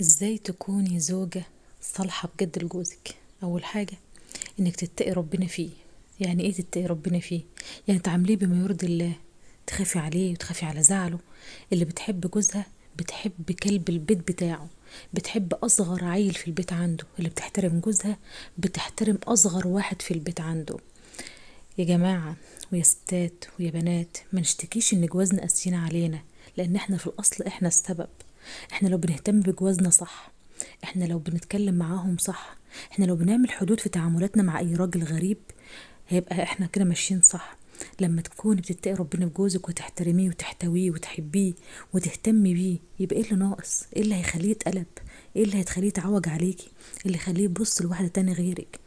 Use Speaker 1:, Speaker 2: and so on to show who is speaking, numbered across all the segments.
Speaker 1: ازاي تكوني زوجة صالحة بجد لجوزك؟ اول حاجة انك تتقي ربنا فيه. يعني ايه تتقي ربنا فيه؟ يعني تعامليه بما يرضي الله، تخافي عليه وتخافي على زعله. اللي بتحب جوزها بتحب كلب البيت بتاعه، بتحب اصغر عيل في البيت عنده. اللي بتحترم جوزها بتحترم اصغر واحد في البيت عنده. يا جماعة ويا ستات ويا بنات، ما نشتكيش ان جوازنا قاسيين علينا، لان احنا في الاصل احنا السبب. احنا لو بنهتم بجوازنا صح، احنا لو بنتكلم معاهم صح، احنا لو بنعمل حدود في تعاملاتنا مع اي راجل غريب، هيبقى احنا كده ماشيين صح. لما تكوني بتتقي ربنا في جوزك وتحترميه وتحتويه وتحبيه وتهتمي بيه، يبقى ايه اللي ناقص؟ ايه اللي هيخليه يتقلب؟ ايه اللي هتخليه يتعوج عليكي؟ إيه اللي يخليه يبص لواحدة تانية غيرك؟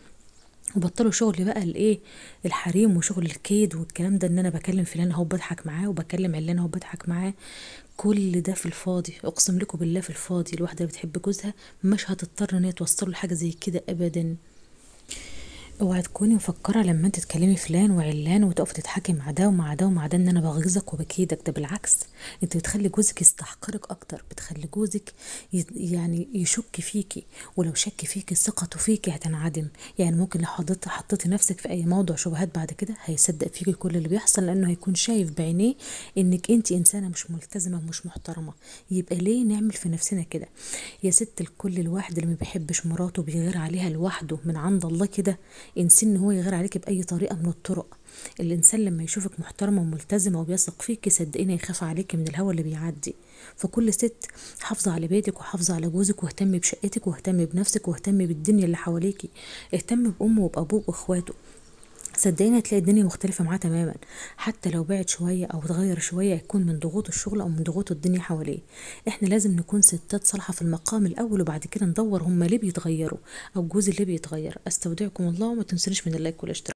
Speaker 1: وبطلوا شغل بقى الايه، الحريم وشغل الكيد والكلام ده، ان انا بكلم فلان اهو بضحك معاه وبكلم علان اهو بضحك معاه. كل ده في الفاضي، اقسم لكم بالله في الفاضي. الواحده اللي بتحب جوزها مش هتضطر ان هي توصله لحاجه زي كده ابدا. اوعي تكوني مفكره لما انت تكلمي فلان وعلان وتقفي تضحكي مع ده ومع ده ومع ده ان انا بغيظك وبكيدك. ده بالعكس، انت بتخلي جوزك يستحقرك اكتر، بتخلي جوزك يعني يشك فيكي. ولو شك فيكي ثقته فيكي هتنعدم. يعني ممكن لو حطيتي نفسك في اي موضوع شبهات بعد كده هيصدق فيكي كل اللي بيحصل، لانه هيكون شايف بعينيه انك انت انسانه مش ملتزمه ومش محترمه. يبقى ليه نعمل في نفسنا كده؟ يا ست الكل، الواحد اللي ما بيحبش مراته بيغير عليها لوحده من عند الله كده. انسان ان هو يغير عليك باي طريقه من الطرق. الانسان لما يشوفك محترمه وملتزمه وبيثق فيك صدقيني يخاف عليكي من الهوى اللي بيعدي. فكل ست حافظه على بيتك وحافظه على جوزك، واهتمي بشقتك واهتمي بنفسك واهتمي بالدنيا اللي حواليكي. اهتمي بامه وبابوه واخواته، صدقيني هتلاقي الدنيا مختلفة معاه تماما. حتى لو بعد شوية أو اتغير شوية يكون من ضغوط الشغل أو من ضغوط الدنيا حواليه. احنا لازم نكون ستات صالحة في المقام الأول، وبعد كده ندور هما ليه بيتغيروا أو جوزي ليه بيتغير. أستودعكم الله، وما تنسونيش من اللايك والاشتراك.